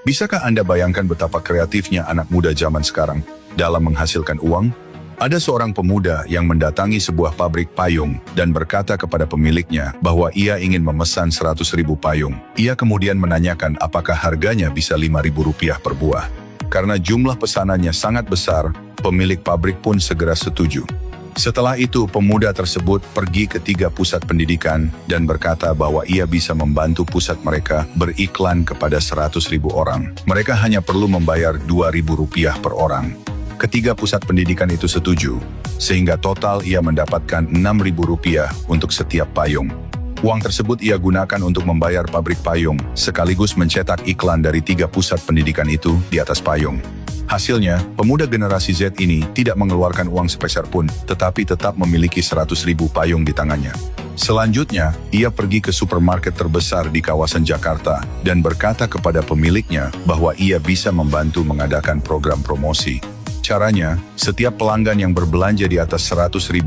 Bisakah Anda bayangkan betapa kreatifnya anak muda zaman sekarang dalam menghasilkan uang? Ada seorang pemuda yang mendatangi sebuah pabrik payung dan berkata kepada pemiliknya bahwa ia ingin memesan 100.000 payung. Ia kemudian menanyakan apakah harganya bisa Rp5.000 per buah. Karena jumlah pesanannya sangat besar, pemilik pabrik pun segera setuju. Setelah itu, pemuda tersebut pergi ke 3 pusat pendidikan dan berkata bahwa ia bisa membantu pusat mereka beriklan kepada 100.000 orang. Mereka hanya perlu membayar Rp2.000 per orang. Ketiga pusat pendidikan itu setuju, sehingga total ia mendapatkan Rp6.000 untuk setiap payung. Uang tersebut ia gunakan untuk membayar pabrik payung, sekaligus mencetak iklan dari 3 pusat pendidikan itu di atas payung. Hasilnya, pemuda generasi Z ini tidak mengeluarkan uang sepeser pun, tetapi tetap memiliki 100.000 payung di tangannya. Selanjutnya, ia pergi ke supermarket terbesar di kawasan Jakarta dan berkata kepada pemiliknya bahwa ia bisa membantu mengadakan program promosi. Caranya, setiap pelanggan yang berbelanja di atas Rp100.000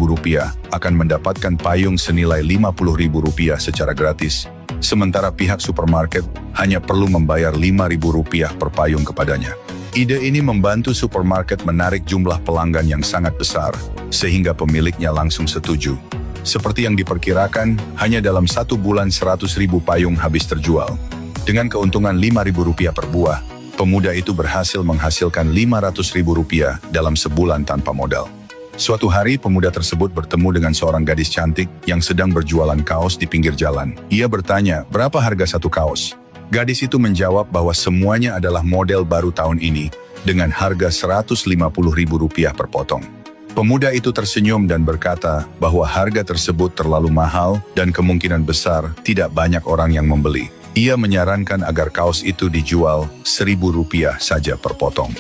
akan mendapatkan payung senilai Rp50.000 secara gratis. Sementara pihak supermarket hanya perlu membayar Rp5.000 per payung kepadanya. Ide ini membantu supermarket menarik jumlah pelanggan yang sangat besar, sehingga pemiliknya langsung setuju. Seperti yang diperkirakan, hanya dalam 1 bulan 100.000 payung habis terjual. Dengan keuntungan Rp5.000 per buah, pemuda itu berhasil menghasilkan Rp500.000 dalam sebulan tanpa modal. Suatu hari, pemuda tersebut bertemu dengan seorang gadis cantik yang sedang berjualan kaos di pinggir jalan. Ia bertanya, berapa harga satu kaos? Gadis itu menjawab bahwa semuanya adalah model baru tahun ini, dengan harga Rp150.000 per potong. Pemuda itu tersenyum dan berkata bahwa harga tersebut terlalu mahal dan kemungkinan besar tidak banyak orang yang membeli. Ia menyarankan agar kaos itu dijual Rp1.000 saja per potong.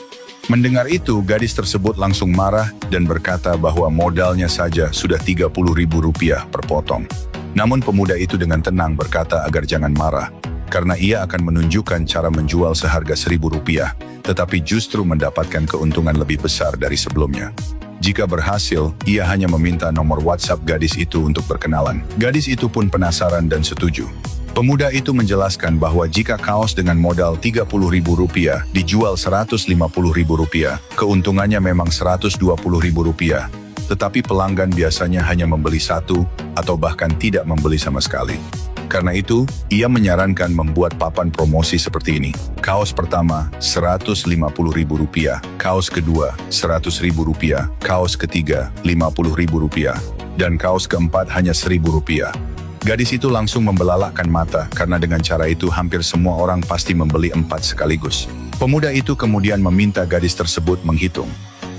Mendengar itu, gadis tersebut langsung marah dan berkata bahwa modalnya saja sudah Rp30.000 per potong. Namun pemuda itu dengan tenang berkata agar jangan marah, karena ia akan menunjukkan cara menjual seharga Rp1.000, tetapi justru mendapatkan keuntungan lebih besar dari sebelumnya. Jika berhasil, ia hanya meminta nomor WhatsApp gadis itu untuk berkenalan. Gadis itu pun penasaran dan setuju. Pemuda itu menjelaskan bahwa jika kaos dengan modal Rp30.000 dijual Rp150.000, keuntungannya memang Rp120.000, tetapi pelanggan biasanya hanya membeli satu atau bahkan tidak membeli sama sekali. Karena itu, ia menyarankan membuat papan promosi seperti ini. Kaos pertama, Rp150.000, kaos kedua, Rp100.000, kaos ketiga, Rp50.000, dan kaos keempat hanya Rp1.000. Gadis itu langsung membelalakkan mata karena dengan cara itu hampir semua orang pasti membeli 4 sekaligus. Pemuda itu kemudian meminta gadis tersebut menghitung.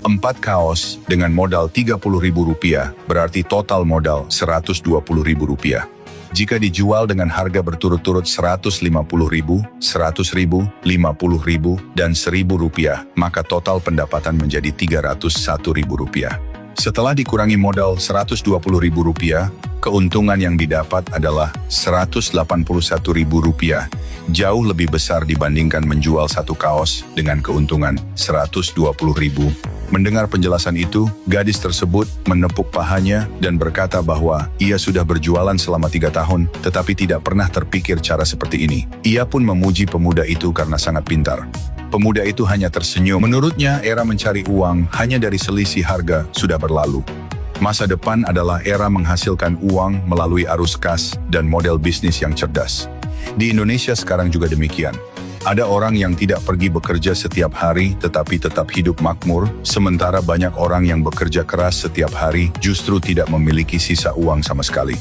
4 kaos dengan modal Rp30.000 berarti total modal Rp120.000. Jika dijual dengan harga berturut-turut Rp150.000, Rp100.000, Rp50.000, dan Rp1.000, maka total pendapatan menjadi Rp301.000. Setelah dikurangi modal Rp120.000, keuntungan yang didapat adalah Rp181.000, jauh lebih besar dibandingkan menjual satu kaos dengan keuntungan Rp120.000. Mendengar penjelasan itu, gadis tersebut menepuk pahanya dan berkata bahwa ia sudah berjualan selama 3 tahun, tetapi tidak pernah terpikir cara seperti ini. Ia pun memuji pemuda itu karena sangat pintar. Pemuda itu hanya tersenyum. Menurutnya, era mencari uang hanya dari selisih harga sudah berlalu. Masa depan adalah era menghasilkan uang melalui arus kas dan model bisnis yang cerdas. Di Indonesia sekarang juga demikian. Ada orang yang tidak pergi bekerja setiap hari tetapi tetap hidup makmur, sementara banyak orang yang bekerja keras setiap hari justru tidak memiliki sisa uang sama sekali.